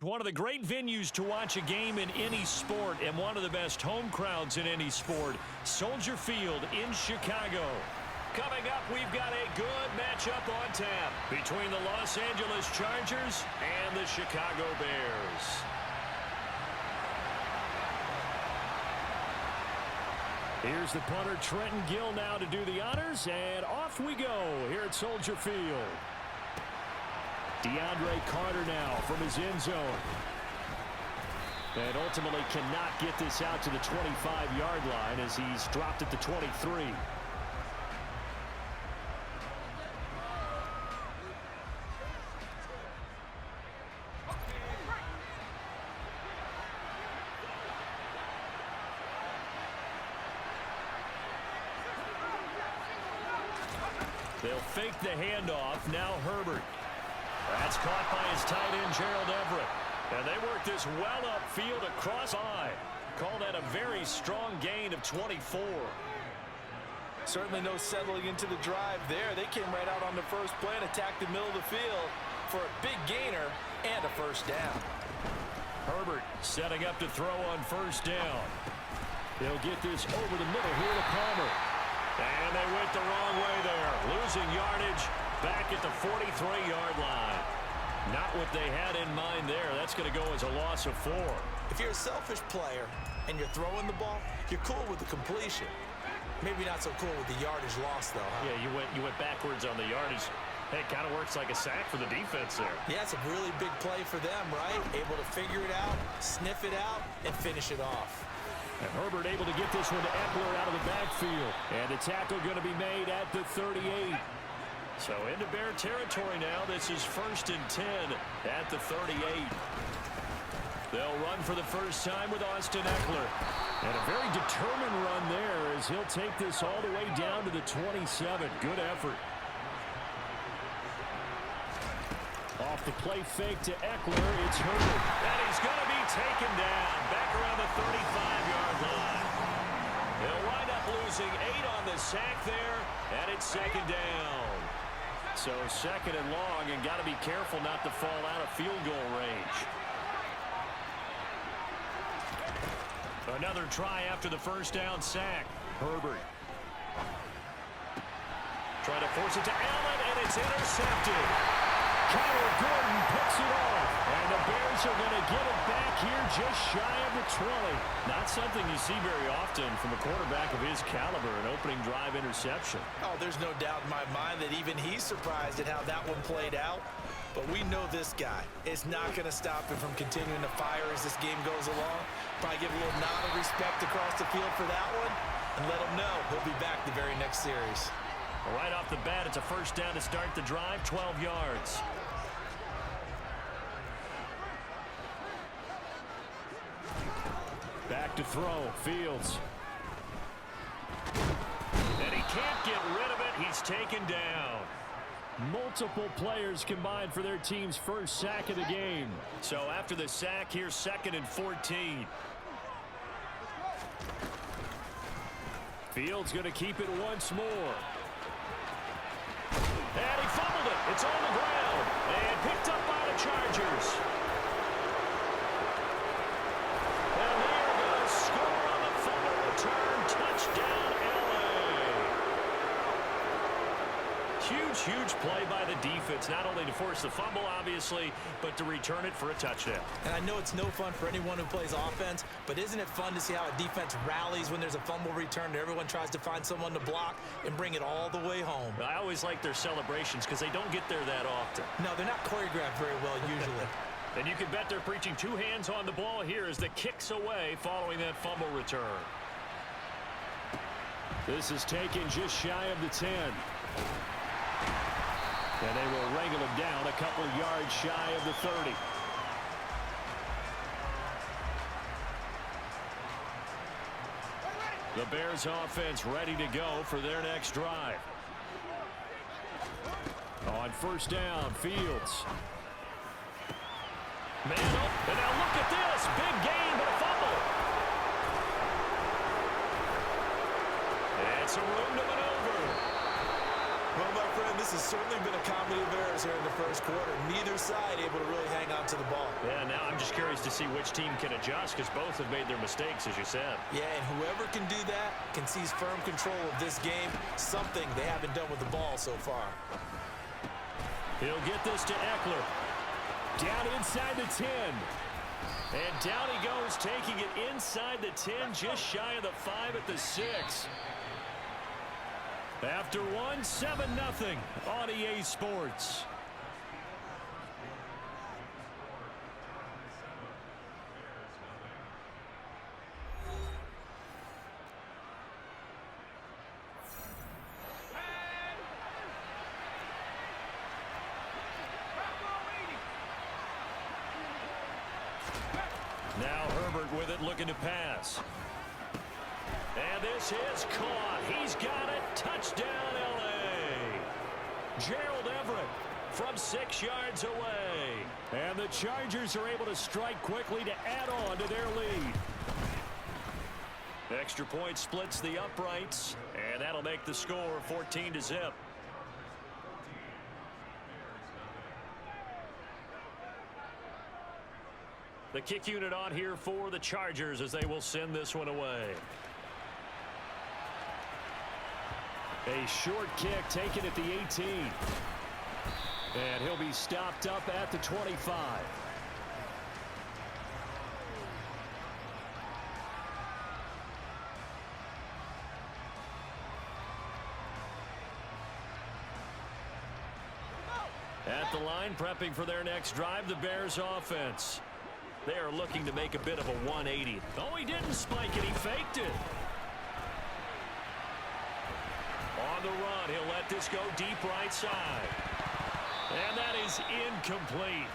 one of the great venues to watch a game in any sport and one of the best home crowds in any sport. Soldier Field in Chicago. Coming up, we've got a good matchup on tap between the Los Angeles Chargers and the Chicago Bears. Here's the punter, Trenton Gill, now to do the honors, and off we go here at Soldier Field. DeAndre Carter now from his end zone. And ultimately cannot get this out to the 25-yard line as he's dropped at the 23. They'll fake the handoff. Now Herbert. That's caught by his tight end, Gerald Everett. And they work this well upfield across line. Call that a very strong gain of 24. Certainly no settling into the drive there. They came right out on the first play and attacked the middle of the field for a big gainer and a first down. Herbert setting up to throw on first down. They'll get this over the middle here to Palmer. And they went the wrong way there. Losing yardage back at the 43-yard line. Not what they had in mind there. That's going to go as a loss of 4. If you're a selfish player and you're throwing the ball, you're cool with the completion. Maybe not so cool with the yardage loss, though, huh? Yeah, you went backwards on the yardage. Hey, it kind of works like a sack for the defense there. Yeah, it's a really big play for them, right? Able to figure it out, sniff it out, and finish it off. And Herbert able to get this one to Eckler out of the backfield. And the tackle going to be made at the 38. So into Bear territory now. This is 1st and 10 at the 38. They'll run for the first time with Austin Eckler. And a very determined run there as he'll take this all the way down to the 27. Good effort. Off the play fake to Eckler, it's Herbert. And he's going to be taken down back around the 35-yard line. They'll wind up losing 8 on the sack there, and it's 2nd down. So 2nd and long, and got to be careful not to fall out of field goal range. Another try after the first down sack. Herbert. Trying to force it to Allen, and it's intercepted. Kyle Gordon picks it off, and the Bears are going to get it back here just shy of the 20. Not something you see very often from a quarterback of his caliber, an opening drive interception. Oh, there's no doubt in my mind that even he's surprised at how that one played out. But we know this guy is not going to stop him from continuing to fire as this game goes along. Probably give a little nod of respect across the field for that one, and let him know he'll be back the very next series. Right off the bat, it's a first down to start the drive, 12 yards. Back to throw, Fields. And he can't get rid of it. He's taken down. Multiple players combined for their team's first sack of the game. So after the sack, here's 2nd and 14. Fields going to keep it once more. And he fumbled it. It's on the ground. And picked up by the Chargers. And they are going to score on the fumble return. Touchdown, LA. Huge play by the defense. Not only to force the fumble, obviously, but to return it for a touchdown. And I know it's no fun for anyone who plays offense, but isn't it fun to see how a defense rallies when there's a fumble return and everyone tries to find someone to block and bring it all the way home? I always like their celebrations because they don't get there that often. No, they're not choreographed very well usually. And you can bet they're preaching 2 hands on the ball here as the kick's away following that fumble return. This is taken just shy of the 10. And they will wrangle him down a couple yards shy of the 30. The Bears offense ready to go for their next drive. On first down, Fields. Man up, and now look at this. Big gain, but a fumble. And some room to maneuver. Well, my friend, this has certainly been a comedy of errors here in the first quarter. Neither side able to really hang on to the ball. Yeah, now I'm just curious to see which team can adjust because both have made their mistakes, as you said. Yeah, and whoever can do that can seize firm control of this game, something they haven't done with the ball so far. He'll get this to Eckler. Down inside the 10. And down he goes, taking it inside the 10, just shy of the 5 at the 6. After one, 7-0 on EA Sports. Now Herbert with it, looking to pass. And this is caught. He's got it. Touchdown, L.A. Gerald Everett from 6 yards away. And the Chargers are able to strike quickly to add on to their lead. Extra point splits the uprights, and that'll make the score 14-0. The kick unit on here for the Chargers as they will send this one away. A short kick taken at the 18. And he'll be stopped up at the 25. At the line, prepping for their next drive, the Bears offense. They are looking to make a bit of a 180. Oh, he didn't spike it. He faked it. On the run, he'll let this go deep right side. And that is incomplete.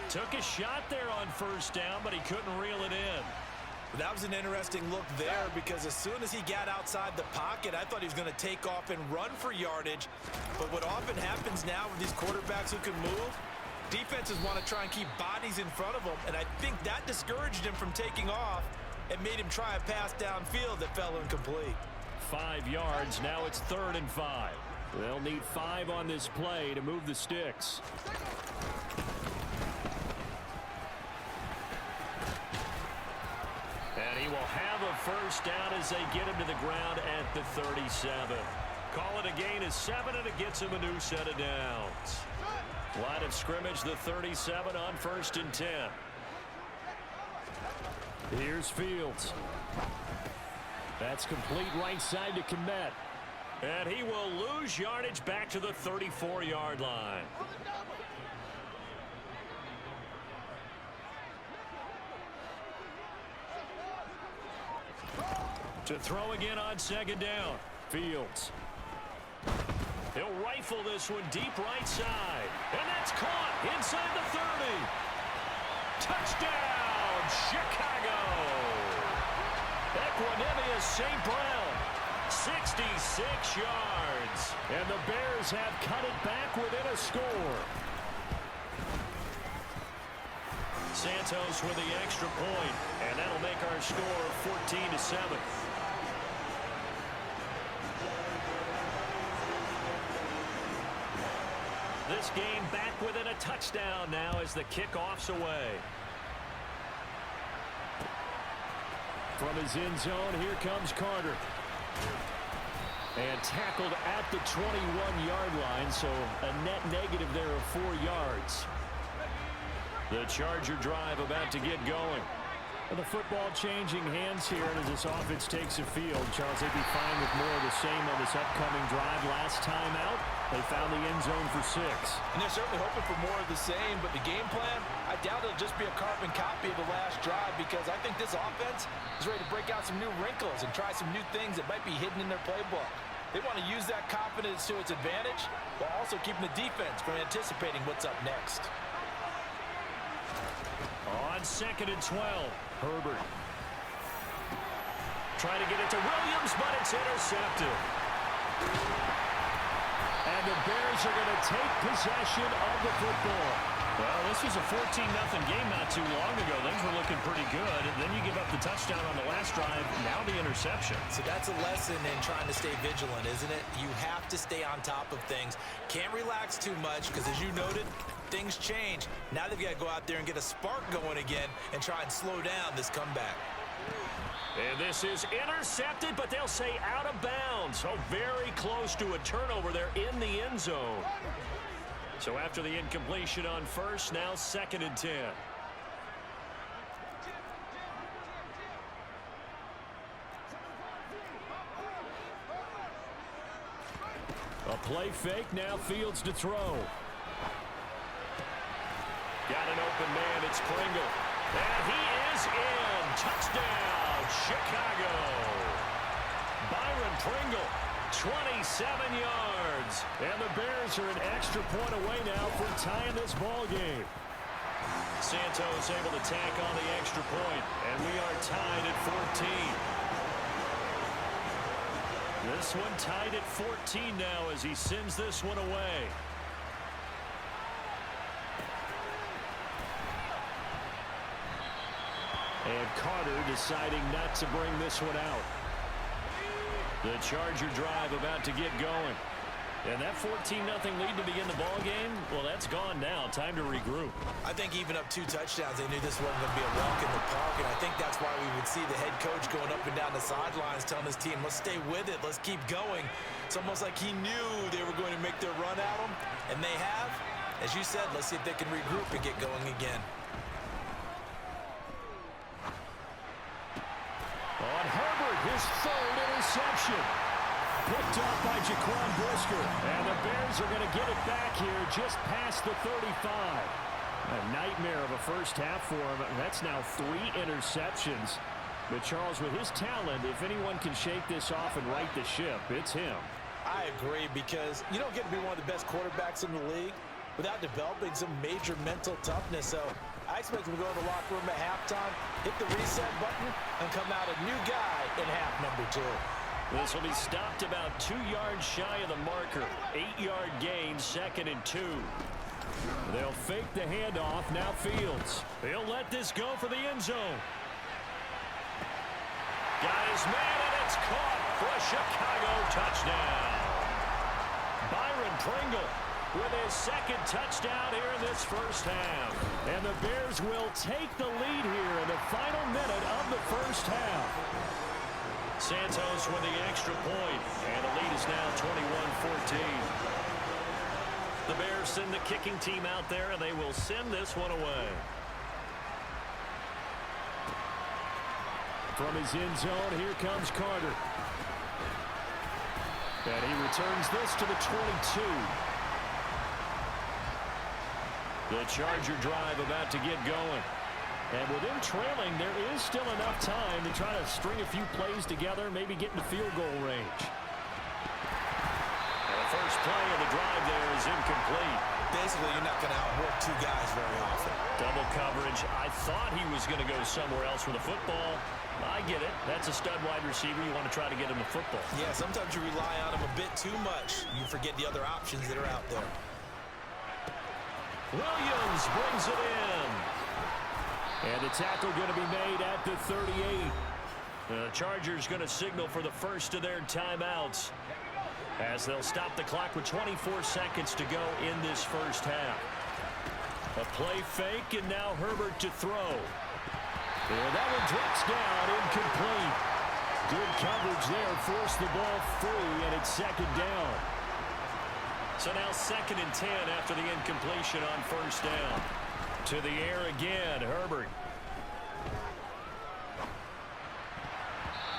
Took a shot there on first down, but he couldn't reel it in. That was an interesting look there because as soon as he got outside the pocket, I thought he was going to take off and run for yardage. But what often happens now with these quarterbacks who can move, defenses want to try and keep bodies in front of them, and I think that discouraged him from taking off and made him try a pass downfield that fell incomplete. 5 yards. Now it's 3rd and 5. They'll need 5 on this play to move the sticks. And he will have a first down as they get him to the ground at the 37. Call it a gain of 7, and it gets him a new set of downs. Line of scrimmage, the 37 on 1st and 10. Here's Fields. That's complete right side to Kmet. And he will lose yardage back to the 34-yard line. To throw again on 2nd down. Fields. He'll rifle this one deep right side. And that's caught inside the 30. Touchdown, Chicago. Equanimous St. Brown. 66 yards. And the Bears have cut it back within a score. Santos with the extra point. And that'll make our score 14-7. This game back within a touchdown now as the kickoff's away. From his end zone, here comes Carter. And tackled at the 21-yard line, so a net negative there of 4 yards. The Charger drive about to get going. Well, the football changing hands here, and as this offense takes the field, Charles, they'd be fine with more of the same on this upcoming drive. Last time out, they found the end zone for 6. And they're certainly hoping for more of the same, but the game plan, I doubt it'll just be a carbon copy of the last drive because I think this offense is ready to break out some new wrinkles and try some new things that might be hidden in their playbook. They want to use that confidence to its advantage while also keeping the defense from anticipating what's up next. On 2nd and 12, Herbert. Trying to get it to Williams, but it's intercepted. And the Bears are going to take possession of the football. Well, this was a 14-0 game not too long ago. Things were looking pretty good. And then you give up the touchdown on the last drive. Now the interception. So that's a lesson in trying to stay vigilant, isn't it? You have to stay on top of things. Can't relax too much because, as you noted, things change. Now they've got to go out there and get a spark going again and try and slow down this comeback. And this is intercepted, but they'll say out of bounds. So very close to a turnover there in the end zone. So after the incompletion on first, now 2nd and 10. A play fake, now Fields to throw. Got an open man, it's Pringle. And he is in. Touchdown, Chicago. Byron Pringle, 27 yards. And the Bears are an extra point away now from tying this ball game. Santos able to tack on the extra point, and we are tied at 14. This one tied at 14 now as he sends this one away. And Carter deciding not to bring this one out. The Charger drive about to get going. And that 14-0 lead to begin the ball game, well, that's gone now. Time to regroup. I think even up 2 touchdowns, they knew this wasn't going to be a walk in the park, and I think that's why we would see the head coach going up and down the sidelines telling his team, let's stay with it, let's keep going. It's almost like he knew they were going to make their run at him, and they have. As you said, let's see if they can regroup and get going again. On Herbert, his 3rd interception. Picked off by Jaquan Brisker. And the Bears are going to get it back here just past the 35. A nightmare of a first half for him. That's now 3 interceptions. But Charles, with his talent, if anyone can shake this off and right the ship, it's him. I agree, because you don't get to be one of the best quarterbacks in the league without developing some major mental toughness. So I expect him to go to the locker room at halftime, hit the reset button, and come out a new guy in half number 2. This will be stopped about 2 yards shy of the marker. 8-yard gain, 2nd and 2. They'll fake the handoff. Now Fields. He'll let this go for the end zone. Got his man, and it's caught for a Chicago touchdown. Byron Pringle with his 2nd touchdown here in this first half. And the Bears will take the lead here in the final minute of the first half. Santos with the extra point, and the lead is now 21-14. The Bears send the kicking team out there, and they will send this one away. From his end zone, here comes Carter. And he returns this to the 22. The Charger drive about to get going. And with them trailing, there is still enough time to try to string a few plays together, maybe get into field goal range. And the first play of the drive there is incomplete. Basically, you're not going to outwork 2 guys very often. Double coverage. I thought he was going to go somewhere else with the football. I get it. That's a stud wide receiver. You want to try to get him the football. Yeah, sometimes you rely on him a bit too much. You forget the other options that are out there. Williams brings it in. And the tackle going to be made at the 38. The Chargers going to signal for the first of their timeouts as they'll stop the clock with 24 seconds to go in this first half. A play fake, and now Herbert to throw. And that one drops down, incomplete. Good coverage there, forced the ball free, and it's 2nd down. So now 2nd and 10 after the incompletion on first down. To the air again, Herbert.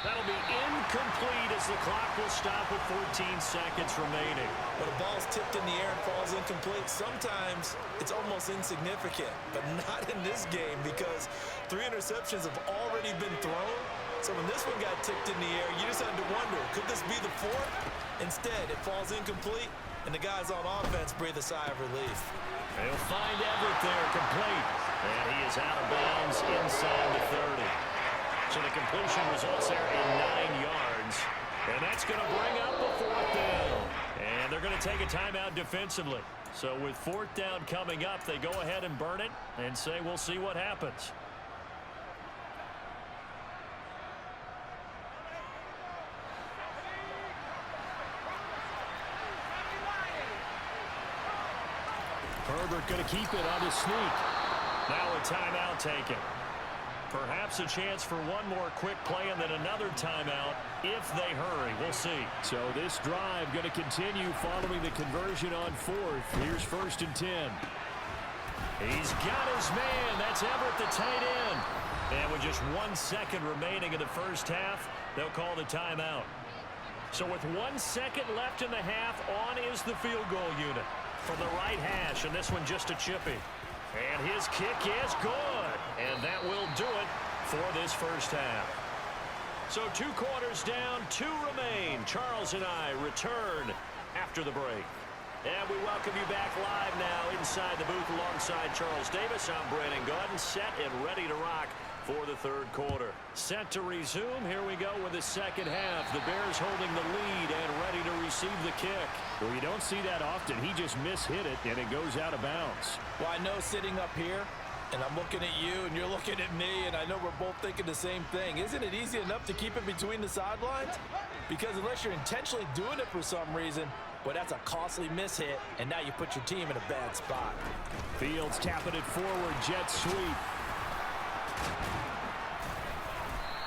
That'll be incomplete as the clock will stop with 14 seconds remaining. When a ball's tipped in the air and falls incomplete, sometimes it's almost insignificant, but not in this game because 3 interceptions have already been thrown. So when this one got tipped in the air, you just had to wonder, could this be the 4th? Instead, it falls incomplete, and the guys on offense breathe a sigh of relief. They'll find Everett there, complete. And he is out of bounds inside the 30. So the completion results there in 9 yards. And that's going to bring up a fourth down. And they're going to take a timeout defensively. So with fourth down coming up, they go ahead and burn it and say we'll see what happens. Herbert going to keep it on his sneak. Now a timeout taken. Perhaps a chance for one more quick play and then another timeout if they hurry. We'll see. So this drive going to continue following the conversion on fourth. Here's 1st and 10. He's got his man. That's Everett, the tight end. And with just 1 second remaining in the first half, they'll call the timeout. So with 1 second left in the half, on is the field goal unit from the right hash, and this one just a chippy. And his kick is good. And that will do it for this first half. So 2 quarters down, 2 remain. Charles and I return after the break. And we welcome you back live now inside the booth alongside Charles Davis. I'm Brandon Gaudin, set and ready to rock for the third quarter. Set to resume. Here we go with the second half. The Bears holding the lead and ready to receive the kick. Well, you don't see that often. He just mishit it, and it goes out of bounds. Well, I know sitting up here, and I'm looking at you, and you're looking at me, and I know we're both thinking the same thing. Isn't it easy enough to keep it between the sidelines? Because unless you're intentionally doing it for some reason, well, that's a costly mishit, and now you put your team in a bad spot. Fields tapping it forward, jet sweep.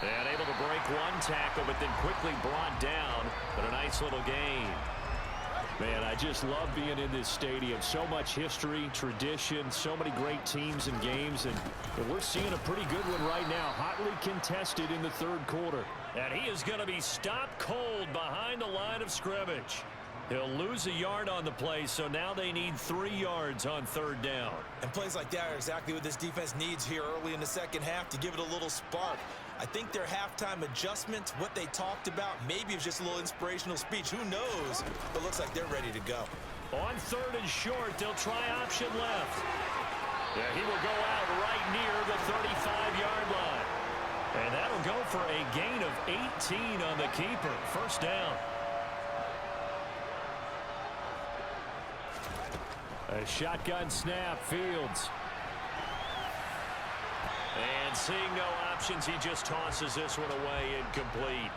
And able to break one tackle, but then quickly brought down. But a nice little gain. Man, I just love being in this stadium. So much history, tradition, so many great teams and games. And we're seeing a pretty good one right now. Hotly contested in the third quarter. And he is going to be stopped cold behind the line of scrimmage. He'll lose a yard on the play, so now they need 3 yards on third down. And plays like that are exactly what this defense needs here early in the second half to give it a little spark. I think their halftime adjustments, what they talked about, maybe it's just a little inspirational speech. Who knows? But looks like they're ready to go. On 3rd and short, they'll try option left. Yeah, he will go out right near the 35-yard line. And that'll go for a gain of 18 on the keeper. First down. A shotgun snap, Fields. And seeing no options, he just tosses this one away incomplete.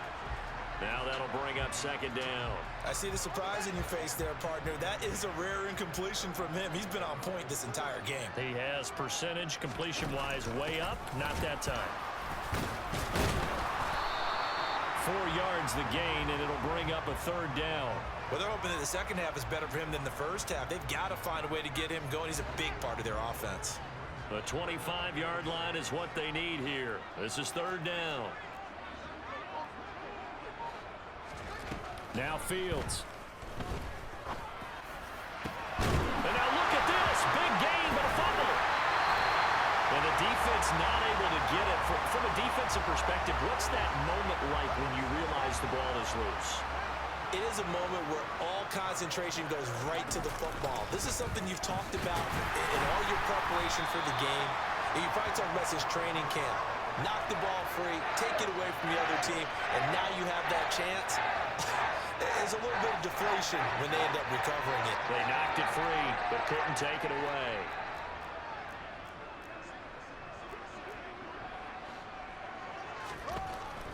Now that'll bring up 2nd down. I see the surprise in your face there, partner. That is a rare incompletion from him. He's been on point this entire game. He has percentage completion-wise way up. Not that time. 4 yards the gain, and it'll bring up a 3rd down. Well, they're hoping that the second half is better for him than the first half. They've got to find a way to get him going. He's a big part of their offense. The 25-yard line is what they need here. This is 3rd down. Now Fields. And now look at this. Big gain, but a fumble. And the defense not able to get it. From a defensive perspective, what's that moment like when you realize the ball is loose? It is a moment where all concentration goes right to the football. This is something you've talked about in all your preparation for the game. And you probably talked about since training camp. Knock the ball free, take it away from the other team, and now you have that chance. There's a little bit of deflation when they end up recovering it. They knocked it free, but couldn't take it away.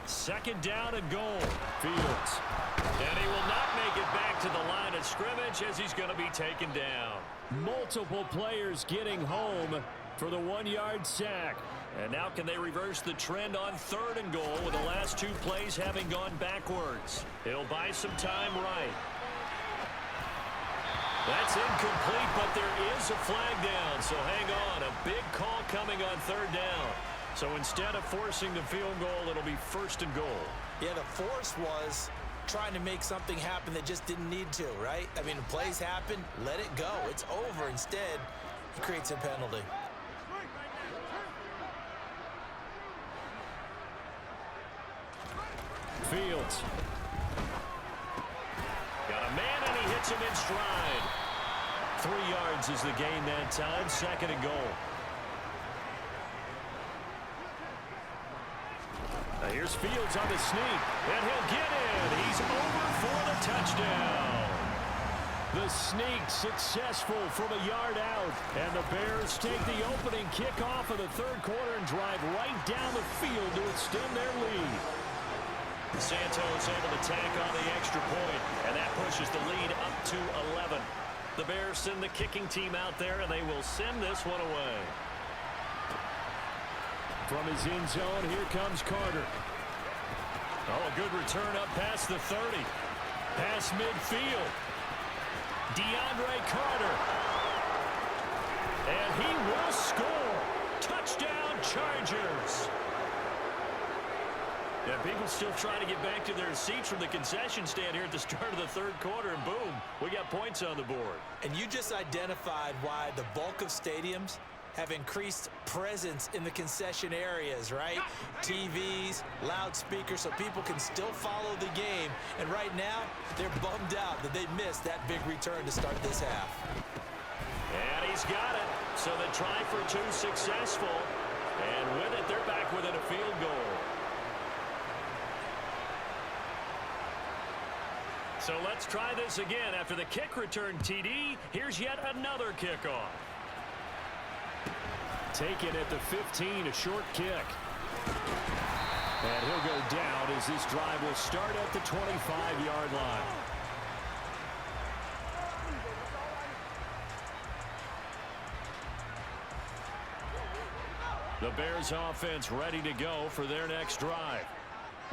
Second down and goal. Fields. And he will not make it back to the line of scrimmage as he's going to be taken down. Multiple players getting home for the 1-yard sack. And now can they reverse the trend on 3rd and goal with the last 2 plays having gone backwards? He'll buy some time right. That's incomplete, but there is a flag down. So hang on. A big call coming on 3rd down. So instead of forcing the field goal, it'll be 1st and goal. Yeah, the force was trying to make something happen that just didn't need to, right? I mean, plays happen, let it go. It's over. Instead, he creates a penalty. Fields. Got a man, and he hits him in stride. 3 yards is the gain that time. 2nd and goal. Here's Fields on the sneak, and he'll get in. He's over for the touchdown. The sneak successful from a yard out, and the Bears take the opening kickoff of the third quarter and drive right down the field to extend their lead. Santos able to tack on the extra point, and that pushes the lead up to 11. The Bears send the kicking team out there, and they will send this one away. From his end zone, here comes Carter. Oh, a good return up past the 30. Past midfield. DeAndre Carter. And he will score. Touchdown, Chargers. Yeah, people still trying to get back to their seats from the concession stand here at the start of the third quarter, and boom, we got points on the board. And you just identified why the bulk of stadiums have increased presence in the concession areas, right? TVs, loudspeakers, so people can still follow the game. And right now, they're bummed out that they missed that big return to start this half. And he's got it. So the try for two successful. And with it, they're back within a field goal. So let's try this again. After the kick return TD, here's yet another kickoff. Taken at the 15, a short kick. And he'll go down as this drive will start at the 25-yard line. The Bears offense ready to go for their next drive.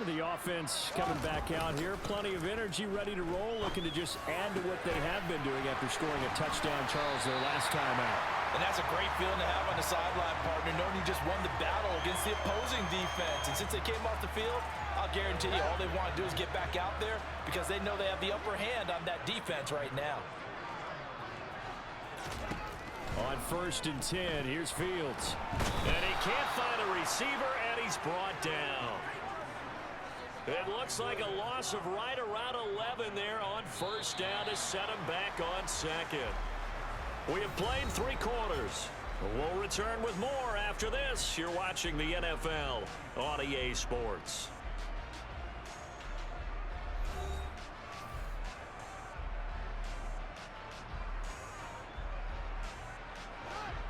The offense coming back out here. Plenty of energy, ready to roll, looking to just add to what they have been doing after scoring a touchdown, Charles, their last time out. And that's a great feeling to have on the sideline, partner, knowing you just won the battle against the opposing defense. And since they came off the field, I'll guarantee you all they want to do is get back out there because they know they have the upper hand on that defense right now. On 1st and 10, here's Fields. And he can't find a receiver, and he's brought down. It looks like a loss of right around 11 there on 1st down to set him back on 2nd. We have played 3 quarters. We'll return with more after this. You're watching the NFL on EA Sports.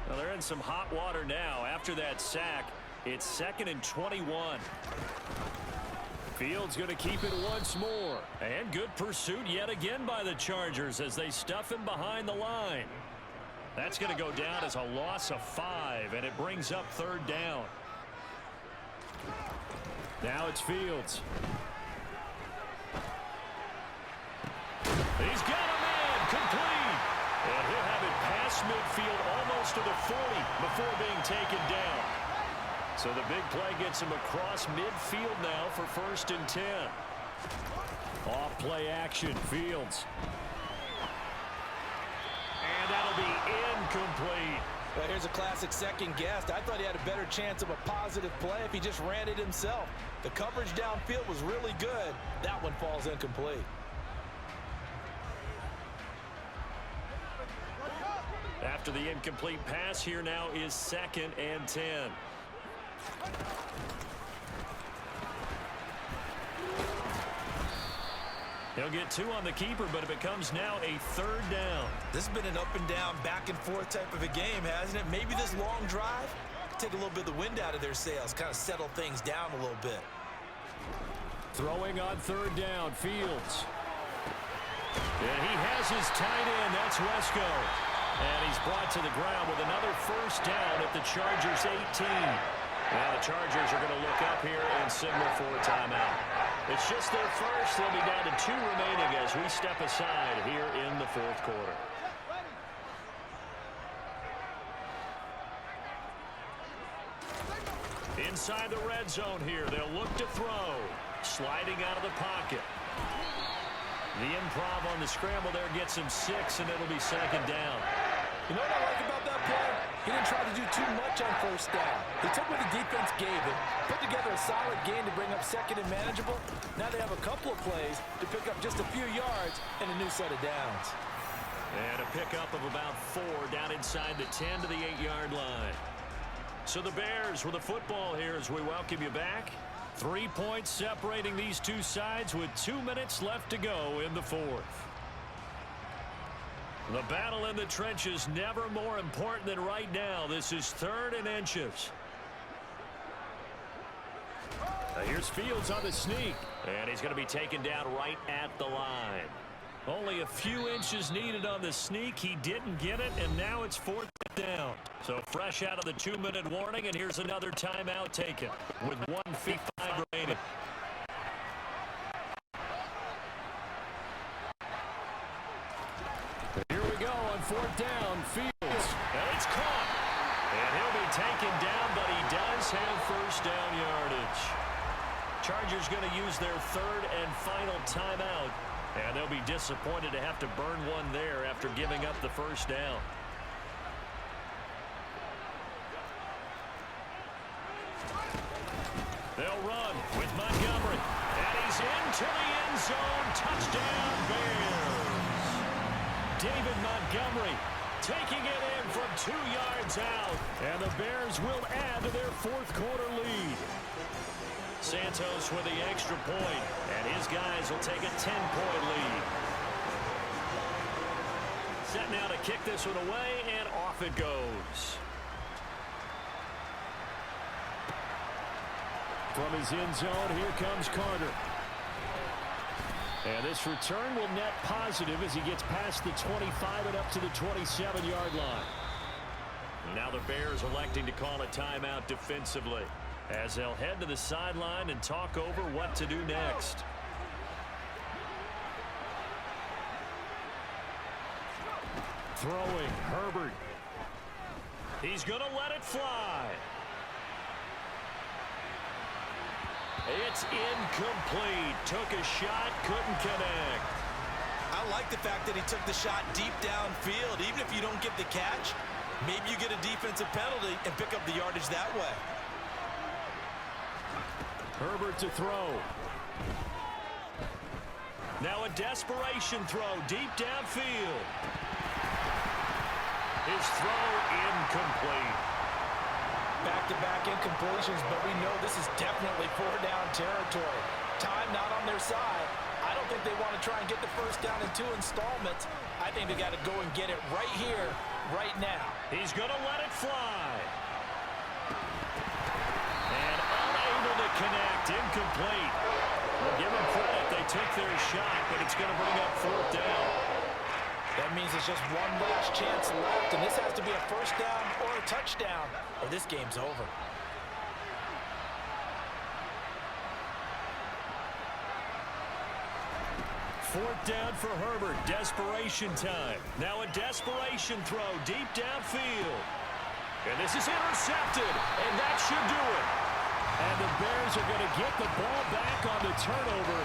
Well, they're in some hot water now. After that sack, it's 2nd and 21. Fields going to keep it once more. And good pursuit yet again by the Chargers as they stuff him behind the line. That's going to go down as a loss of 5, and it brings up 3rd down. Now it's Fields. He's got a man complete. And he'll have it past midfield almost to the 40 before being taken down. So the big play gets him across midfield now for 1st and 10. Off play action, Fields. And that'll be incomplete. Well, here's a classic second guess. I thought he had a better chance of a positive play if he just ran it himself. The coverage downfield was really good. That one falls incomplete. After the incomplete pass, here now is 2nd and 10. He'll get 2 on the keeper, but it becomes now a 3rd down. This has been an up and down, back and forth type of a game, hasn't it? Maybe this long drive take a little bit of the wind out of their sails, kind of settle things down a little bit. Throwing on 3rd down, Fields. And he has his tight end. That's Wesco. And he's brought to the ground with another 1st down at the Chargers 18. Now the Chargers are going to look up here and signal for a timeout. It's just their first. They'll be down to 2 remaining as we step aside here in the 4th quarter. Inside the red zone here. They'll look to throw. Sliding out of the pocket. The improv on the scramble there gets him 6, and it'll be 2nd down. You know what I like about that play? He didn't try to do too much on 1st down. He took what the defense gave him, put together a solid game to bring up 2nd and manageable. Now they have a couple of plays to pick up just a few yards and a new set of downs. And a pickup of about 4 down inside the 10 to the 8-yard line. So the Bears with the football here as we welcome you back. 3 points separating these two sides with 2 minutes left to go in the fourth. The battle in the trenches never more important than right now. This is 3rd and inches. Here's Fields on the sneak. And he's going to be taken down right at the line. Only a few inches needed on the sneak. He didn't get it, and now it's 4th down. So fresh out of the 2-minute warning, and here's another timeout taken with 1:55 remaining. Here we go on 4th down. Fields. And it's caught. And he'll be taken down, but he does have first down yardage. Chargers going to use their 3rd and final timeout. And they'll be disappointed to have to burn one there after giving up the first down. They'll run with Montgomery. And he's into the end zone. Touchdown, Bears. David Montgomery taking it in from 2 yards out. And the Bears will add to their 4th quarter lead. Santos with the extra point, and his guys will take a 10-point lead. Set now to kick this one away, and off it goes. From his end zone, here comes Carter. And this return will net positive as he gets past the 25 and up to the 27-yard line. Now the Bears electing to call a timeout defensively, as they'll head to the sideline and talk over what to do next. Throwing, Herbert. He's going to let it fly. It's incomplete. Took a shot, couldn't connect. I like the fact that he took the shot deep downfield. Even if you don't get the catch, maybe you get a defensive penalty and pick up the yardage that way. Herbert to throw. Now a desperation throw deep downfield. His throw incomplete. Back-to-back incompletions, but we know this is definitely 4-down territory. Time not on their side. I don't think they want to try and get the first down in 2 installments. I think they got to go and get it right here, right now. He's going to let it fly. And unable to connect, incomplete. Well, give them credit. They took their shot, but it's going to bring up 4th down. That means it's just one last chance left, and this has to be a first down or a touchdown, or this game's over. Fourth down for Herbert. Desperation time. Now a desperation throw deep downfield. And this is intercepted, and that should do it. And the Bears are going to get the ball back on the turnover.